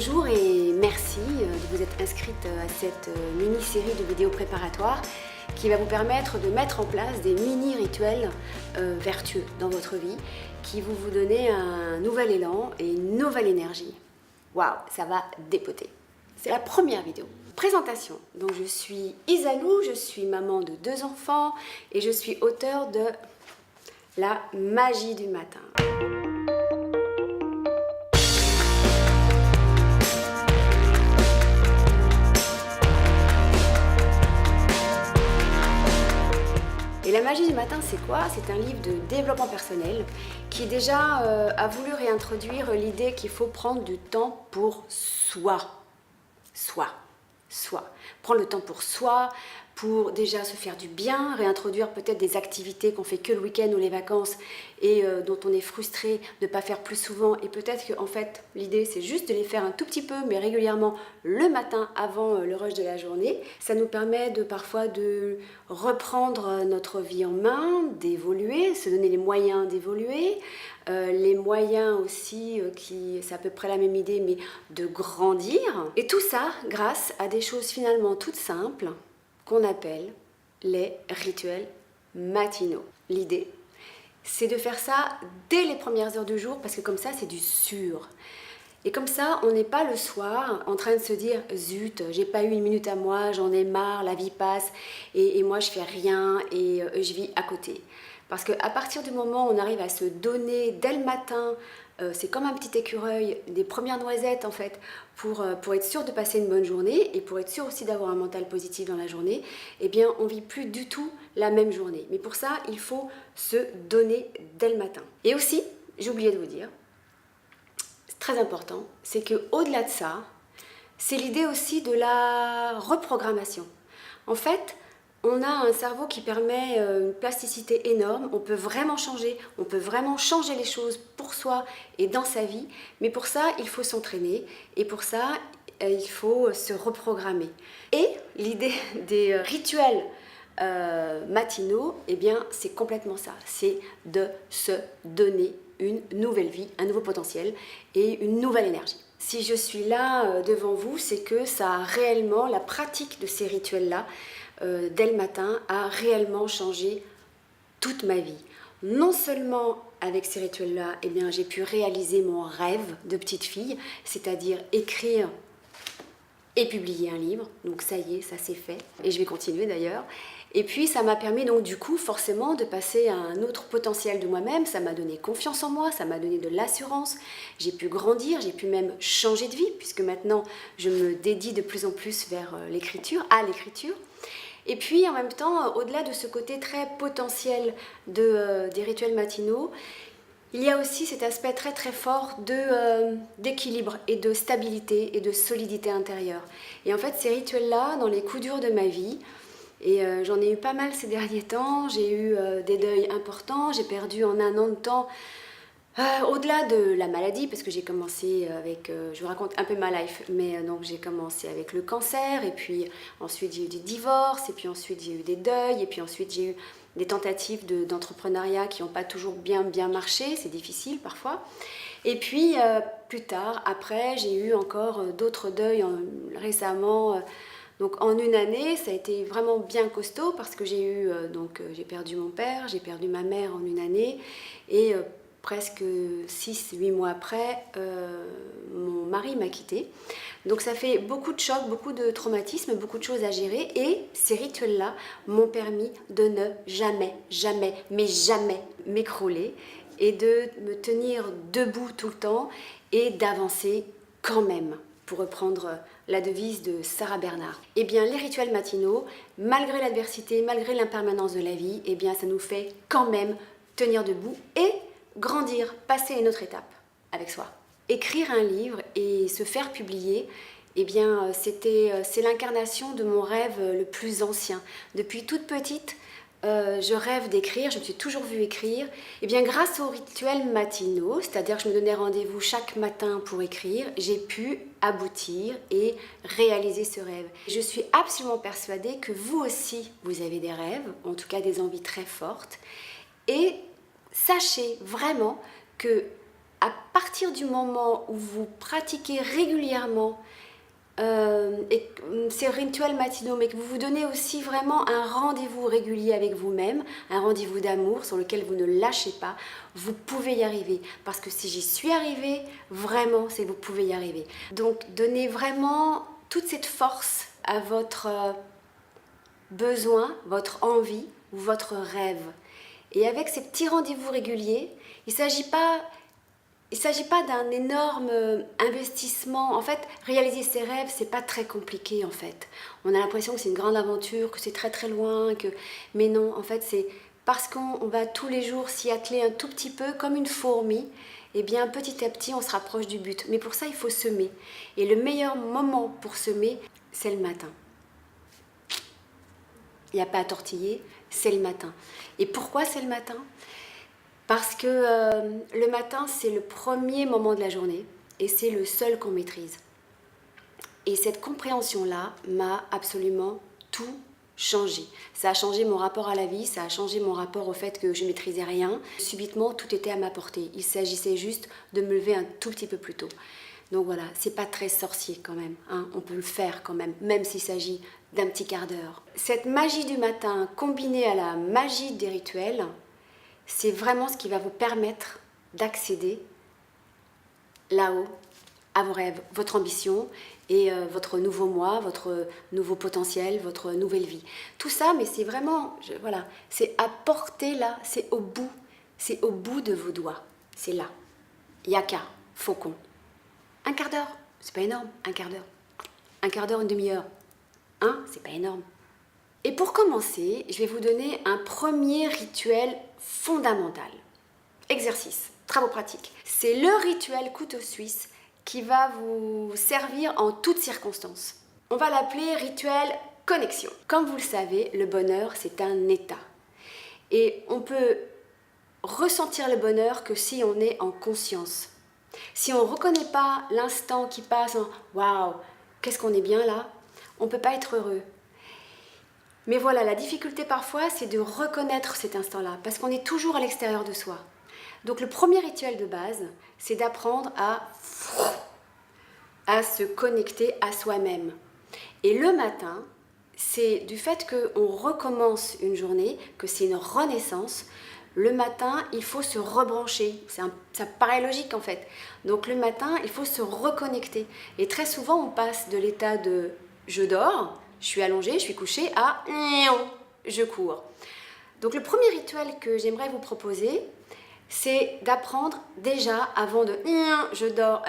Bonjour et merci de vous être inscrite à cette mini-série de vidéos préparatoires qui va vous permettre de mettre en place des mini-rituels vertueux dans votre vie qui vont vous donner un nouvel élan et une nouvelle énergie. Waouh, ça va dépoter. C'est la première vidéo. Présentation. Donc je suis Isalou, je suis maman de 2 enfants et je suis auteure de La magie du matin. Et La magie du matin, c'est quoi? C'est un livre de développement personnel qui déjà a voulu réintroduire l'idée qu'il faut prendre du temps pour soi. Prendre le temps pour soi, pour déjà se faire du bien, réintroduire peut-être des activités qu'on fait que le week-end ou les vacances et dont on est frustré de ne pas faire plus souvent. Et peut-être qu'en fait, l'idée, c'est juste de les faire un tout petit peu, mais régulièrement le matin avant le rush de la journée. Ça nous permet parfois de reprendre notre vie en main, d'évoluer, se donner les moyens d'évoluer. Les moyens aussi, c'est à peu près la même idée, mais de grandir. Et tout ça grâce à des choses finalement toutes simples qu'on appelle les rituels matinaux. L'idée, c'est de faire ça dès les premières heures du jour parce que comme ça, c'est du sûr. Et comme ça, on n'est pas le soir en train de se dire « Zut, j'ai pas eu une minute à moi, j'en ai marre, la vie passe et moi je fais rien et je vis à côté ». Parce qu'à partir du moment où on arrive à se donner dès le matin, c'est comme un petit écureuil, des premières noisettes en fait, pour être sûr de passer une bonne journée et pour être sûr aussi d'avoir un mental positif dans la journée, eh bien on ne vit plus du tout la même journée. Mais pour ça, il faut se donner dès le matin. Et aussi, j'ai oublié de vous dire, c'est très important, c'est qu'au-delà de ça, c'est l'idée aussi de la reprogrammation. En fait, on a un cerveau qui permet une plasticité énorme, on peut vraiment changer les choses pour soi et dans sa vie, mais pour ça, il faut s'entraîner et pour ça, il faut se reprogrammer. Et l'idée des rituels matinaux, eh bien, c'est complètement ça, c'est de se donner une nouvelle vie, un nouveau potentiel et une nouvelle énergie. Si je suis là devant vous, c'est que ça a réellement, la pratique de ces rituels-là, dès le matin, a réellement changé toute ma vie. Non seulement avec ces rituels-là, eh bien, j'ai pu réaliser mon rêve de petite fille, c'est-à-dire écrire et publier un livre. Donc ça y est, ça c'est fait. Et je vais continuer d'ailleurs. Et puis ça m'a permis donc du coup forcément de passer à un autre potentiel de moi-même. Ça m'a donné confiance en moi, ça m'a donné de l'assurance. J'ai pu grandir, j'ai pu même changer de vie puisque maintenant je me dédie de plus en plus vers l'écriture, à l'écriture. Et puis en même temps, au-delà de ce côté très potentiel des rituels matinaux, il y a aussi cet aspect très très fort d'équilibre et de stabilité et de solidité intérieure. Et en fait, ces rituels-là, dans les coups durs de ma vie, et j'en ai eu pas mal ces derniers temps, j'ai eu des deuils importants, j'ai perdu en 1 an de temps, au-delà de la maladie, parce que j'ai commencé avec, je vous raconte un peu ma life, mais donc j'ai commencé avec le cancer, et puis ensuite j'ai eu des divorces, et puis ensuite j'ai eu des deuils, et puis ensuite j'ai eu des tentatives d'entrepreneuriat qui n'ont pas toujours bien marché, c'est difficile parfois. Et puis plus tard, après, j'ai eu encore d'autres deuils récemment. Donc en 1 année, ça a été vraiment bien costaud parce que j'ai perdu mon père, j'ai perdu ma mère en 1 année et presque 6-8 mois après, mon mari m'a quittée. Donc ça fait beaucoup de chocs, beaucoup de traumatismes, beaucoup de choses à gérer et ces rituels-là m'ont permis de ne jamais m'écrouler et de me tenir debout tout le temps et d'avancer quand même, pour reprendre la devise de Sarah Bernard. Eh bien, les rituels matinaux, malgré l'adversité, malgré l'impermanence de la vie, eh bien, ça nous fait quand même tenir debout et grandir, passer à une autre étape avec soi. Écrire un livre et se faire publier, eh bien, c'est l'incarnation de mon rêve le plus ancien. Depuis toute petite, je rêve d'écrire, je me suis toujours vue écrire. Et bien grâce aux rituels matinaux, c'est-à-dire que je me donnais rendez-vous chaque matin pour écrire, j'ai pu aboutir et réaliser ce rêve. Je suis absolument persuadée que vous aussi, vous avez des rêves, en tout cas des envies très fortes. Et sachez vraiment que à partir du moment où vous pratiquez régulièrement ces rituels matinaux, mais que vous vous donnez aussi vraiment un rendez-vous régulier avec vous-même, un rendez-vous d'amour sur lequel vous ne lâchez pas, vous pouvez y arriver. Parce que si j'y suis arrivée, vraiment, c'est que vous pouvez y arriver. Donc, donnez vraiment toute cette force à votre besoin, votre envie ou votre rêve. Et avec ces petits rendez-vous réguliers, il ne s'agit pas d'un énorme investissement. En fait, réaliser ses rêves, c'est pas très compliqué en fait. On a l'impression que c'est une grande aventure, que c'est très très loin, mais non, en fait, c'est parce qu'on va tous les jours s'y atteler un tout petit peu, comme une fourmi, et bien petit à petit, on se rapproche du but. Mais pour ça, il faut semer. Et le meilleur moment pour semer, c'est le matin. Il n'y a pas à tortiller, c'est le matin. Et pourquoi c'est le matin ? Parce que le matin, c'est le premier moment de la journée et c'est le seul qu'on maîtrise. Et cette compréhension-là m'a absolument tout changé. Ça a changé mon rapport à la vie, ça a changé mon rapport au fait que je ne maîtrisais rien. Subitement, tout était à ma portée. Il s'agissait juste de me lever un tout petit peu plus tôt. Donc voilà, c'est pas très sorcier quand même, hein. On peut le faire quand même s'il s'agit d'un petit quart d'heure. Cette magie du matin combinée à la magie des rituels, c'est vraiment ce qui va vous permettre d'accéder là-haut à vos rêves, votre ambition et votre nouveau moi, votre nouveau potentiel, votre nouvelle vie. Tout ça, mais c'est vraiment, voilà, c'est à portée là, c'est au bout de vos doigts, c'est là. Yaka, faucon. Un quart d'heure, c'est pas énorme, un quart d'heure. Un quart d'heure, une demi-heure. C'est pas énorme. Et pour commencer, je vais vous donner un premier rituel fondamental. Exercice, travaux pratiques. C'est le rituel couteau suisse qui va vous servir en toutes circonstances. On va l'appeler rituel connexion. Comme vous le savez, le bonheur, c'est un état. Et on peut ressentir le bonheur que si on est en conscience. Si on ne reconnaît pas l'instant qui passe en « Waouh, qu'est-ce qu'on est bien là ?» on ne peut pas être heureux. Mais voilà, la difficulté parfois, c'est de reconnaître cet instant-là, parce qu'on est toujours à l'extérieur de soi. Donc le premier rituel de base, c'est d'apprendre à se connecter à soi-même. Et le matin, c'est du fait qu'on recommence une journée, que c'est une renaissance. Le matin, il faut se rebrancher. Ça paraît logique en fait. Donc le matin, il faut se reconnecter. Et très souvent, on passe de l'état de « je dors », je suis allongée, je suis couchée, à « je cours ». Donc le premier rituel que j'aimerais vous proposer, c'est d'apprendre déjà, avant de « je dors »,«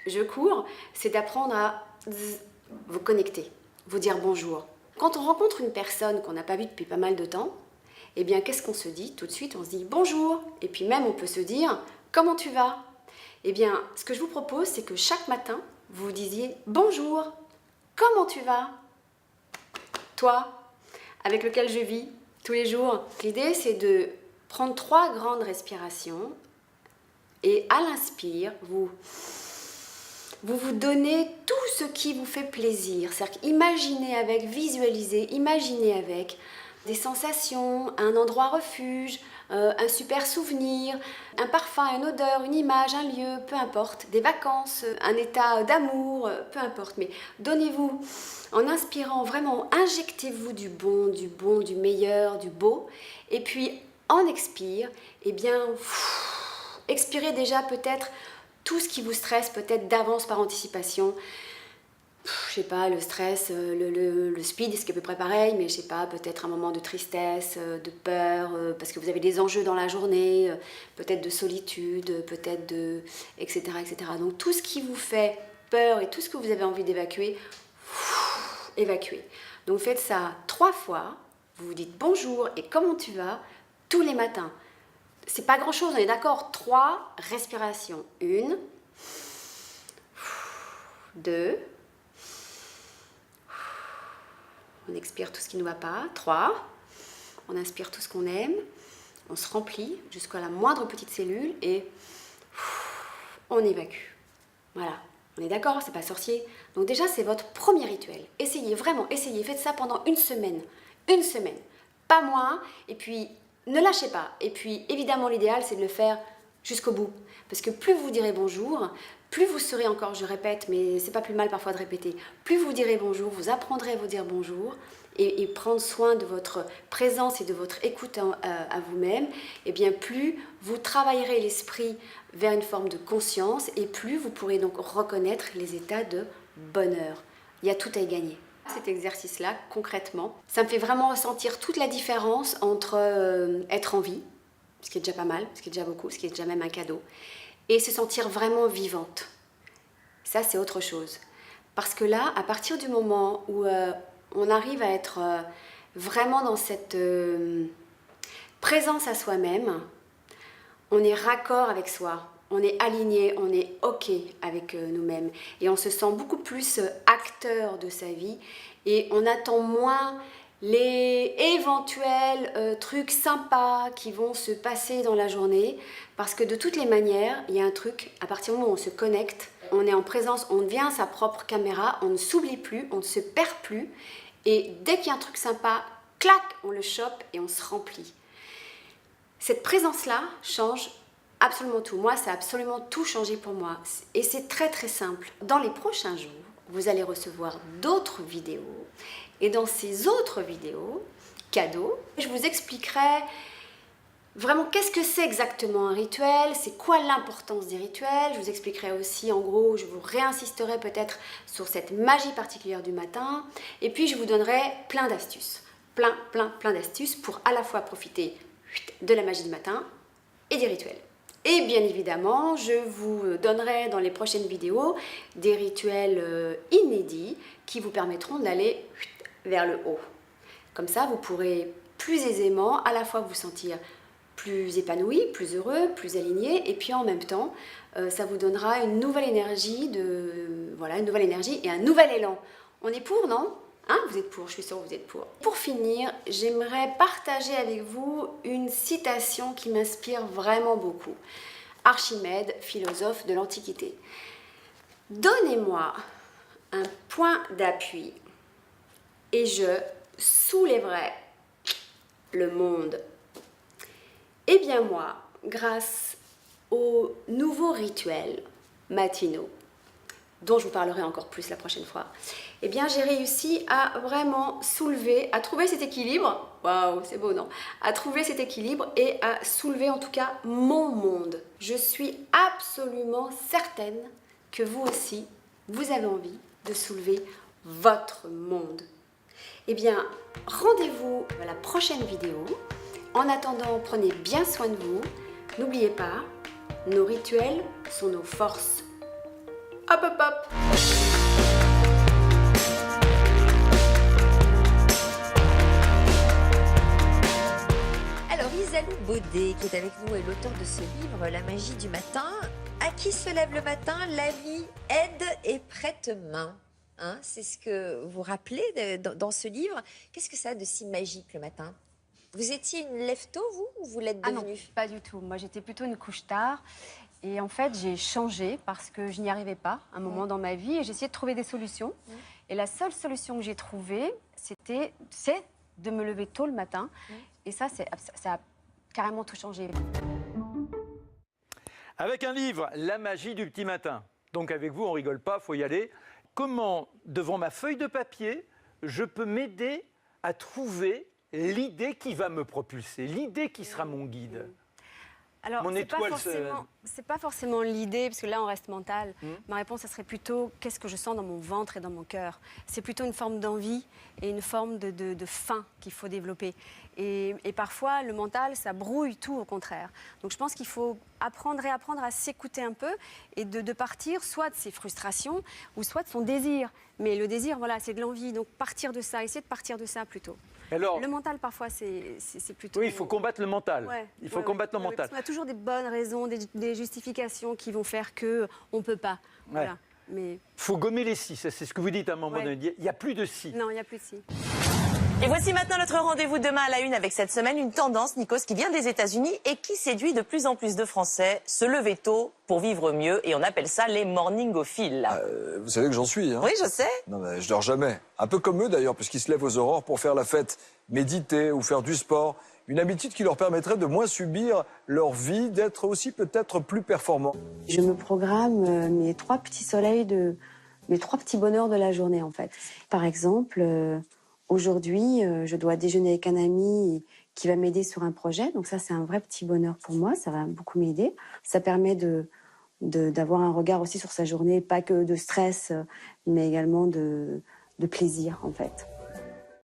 je cours », c'est d'apprendre à vous connecter, vous dire bonjour. Quand on rencontre une personne qu'on n'a pas vue depuis pas mal de temps, eh bien qu'est-ce qu'on se dit tout de suite? On se dit bonjour, et puis même on peut se dire comment tu vas? Eh bien ce que je vous propose, c'est que chaque matin, vous vous disiez bonjour, comment tu vas? Toi, avec lequel je vis tous les jours. L'idée, c'est de prendre 3 grandes respirations et à l'inspire, vous donnez tout ce qui vous fait plaisir. C'est-à-dire imaginez avec, visualisez, imaginez avec des sensations, un endroit refuge, un super souvenir, un parfum, une odeur, une image, un lieu, peu importe, des vacances, un état d'amour, peu importe. Mais donnez-vous, en inspirant vraiment, injectez-vous du bon, du meilleur, du beau. Et puis en expire, eh bien, expirez déjà peut-être tout ce qui vous stresse, peut-être d'avance par anticipation. Je sais pas, le stress, le speed, c'est à peu près pareil, mais je sais pas, peut-être un moment de tristesse, de peur, parce que vous avez des enjeux dans la journée, peut-être de solitude, peut-être de... etc., etc. Donc tout ce qui vous fait peur et tout ce que vous avez envie d'évacuer, évacuez. Donc faites ça 3 fois, vous vous dites bonjour et comment tu vas tous les matins. C'est pas grand chose, on est d'accord. 3 respirations. 1, 2, on expire tout ce qui ne va pas. 3, on inspire tout ce qu'on aime. On se remplit jusqu'à la moindre petite cellule et on évacue. Voilà, on est d'accord, c'est pas sorcier. Donc déjà, c'est votre premier rituel. Essayez, vraiment, essayez. Faites ça pendant une semaine. Une semaine, pas moins. Et puis, ne lâchez pas. Et puis, évidemment, l'idéal, c'est de le faire jusqu'au bout. Parce que plus vous direz bonjour, plus vous serez encore, je répète, mais c'est pas plus mal parfois de répéter, plus vous direz bonjour, vous apprendrez à vous dire bonjour et prendre soin de votre présence et de votre écoute à vous-même, et bien plus vous travaillerez l'esprit vers une forme de conscience et plus vous pourrez donc reconnaître les états de bonheur. Il y a tout à y gagner. Cet exercice-là, concrètement, ça me fait vraiment ressentir toute la différence entre être en vie, ce qui est déjà pas mal, ce qui est déjà beaucoup, ce qui est déjà même un cadeau, et se sentir vraiment vivante. Ça, c'est autre chose. Parce que là, à partir du moment où on arrive à être vraiment dans cette présence à soi-même, on est raccord avec soi, on est aligné, on est OK avec nous-mêmes. Et on se sent beaucoup plus acteur de sa vie et on attend moins les éventuels trucs sympas qui vont se passer dans la journée, parce que de toutes les manières, il y a un truc, à partir du moment où on se connecte, on est en présence, on devient sa propre caméra, on ne s'oublie plus, on ne se perd plus, et dès qu'il y a un truc sympa, clac, on le chope et on se remplit. Cette présence-là change absolument tout. Moi, ça a absolument tout changé pour moi, et c'est très très simple. Dans les prochains jours, vous allez recevoir d'autres vidéos. Et dans ces autres vidéos, cadeaux, je vous expliquerai vraiment qu'est-ce que c'est exactement un rituel, c'est quoi l'importance des rituels. Je vous expliquerai aussi, en gros, je vous réinsisterai peut-être sur cette magie particulière du matin. Et puis, je vous donnerai plein d'astuces. Plein d'astuces pour à la fois profiter de la magie du matin et des rituels. Et bien évidemment, je vous donnerai dans les prochaines vidéos des rituels inédits qui vous permettront d'aller vers le haut. Comme ça, vous pourrez plus aisément à la fois vous sentir plus épanoui, plus heureux, plus aligné, et puis en même temps, ça vous donnera une nouvelle énergie, une nouvelle énergie et un nouvel élan. On est pour, non ? Hein, vous êtes pour, je suis sûre que vous êtes pour. Pour finir, j'aimerais partager avec vous une citation qui m'inspire vraiment beaucoup. Archimède, philosophe de l'Antiquité. Donnez-moi un point d'appui et je soulèverai le monde. Eh bien moi, grâce aux nouveaux rituels matinaux, dont je vous parlerai encore plus la prochaine fois, eh bien j'ai réussi à vraiment soulever, à trouver cet équilibre, waouh, c'est beau, non? À trouver cet équilibre et à soulever en tout cas mon monde. Je suis absolument certaine que vous aussi, vous avez envie de soulever votre monde. Eh bien, rendez-vous à la prochaine vidéo. En attendant, prenez bien soin de vous. N'oubliez pas, nos rituels sont nos forces. Hop, hop, hop! Alors, Isalou Baudet, qui est avec nous, est l'auteur de ce livre, La magie du matin. À qui se lève le matin, la vie aide et prête main. Hein, c'est ce que vous rappelez dans ce livre. Qu'est-ce que ça a de si magique le matin? Vous étiez une lève-tôt, vous, ou vous l'êtes devenue? Ah non, pas du tout. Moi, j'étais plutôt une couche tard. Et en fait, j'ai changé parce que je n'y arrivais pas à un moment dans ma vie. Et j'ai essayé de trouver des solutions. Et la seule solution que j'ai trouvée, c'est de me lever tôt le matin. Et ça a carrément tout changé. Avec un livre, La magie du petit matin. Donc avec vous, on rigole pas, faut y aller. Comment, devant ma feuille de papier, je peux m'aider à trouver l'idée qui va me propulser, l'idée qui sera mon guide? Alors, c'est pas forcément l'idée, parce que là, on reste mental. Ma réponse, ça serait plutôt qu'est-ce que je sens dans mon ventre et dans mon cœur. C'est plutôt une forme d'envie et une forme de faim qu'il faut développer. Et parfois, le mental, ça brouille tout, au contraire. Donc, je pense qu'il faut réapprendre à s'écouter un peu et de partir soit de ses frustrations ou soit de son désir. Mais le désir, voilà, c'est de l'envie. Donc, partir de ça, essayer de partir de ça plutôt. Alors, le mental, parfois, c'est plutôt... Oui, il faut combattre le mental. Ouais, il faut combattre le mental. On a toujours des bonnes raisons, des justifications qui vont faire qu'on ne peut pas. Ouais. Voilà. Mais... faut gommer les si, c'est ce que vous dites à un moment donné. Il n'y a plus de si. Non, il n'y a plus de si. Et voici maintenant notre rendez-vous demain à la une avec cette semaine, une tendance, Nikos, qui vient des États-Unis et qui séduit de plus en plus de Français. Se lever tôt pour vivre mieux, et on appelle ça les morningophiles. Vous savez que j'en suis, hein? Oui, je sais. Non, mais je dors jamais. Un peu comme eux d'ailleurs, puisqu'ils se lèvent aux aurores pour faire la fête, méditer ou faire du sport. Une habitude qui leur permettrait de moins subir leur vie, d'être aussi peut-être plus performants. Je me programme mes 3 petits soleils, mes 3 petits bonheurs de la journée en fait. Par exemple, aujourd'hui, je dois déjeuner avec un ami qui va m'aider sur un projet. Donc ça, c'est un vrai petit bonheur pour moi, ça va beaucoup m'aider. Ça permet d'avoir un regard aussi sur sa journée, pas que de stress, mais également de plaisir en fait.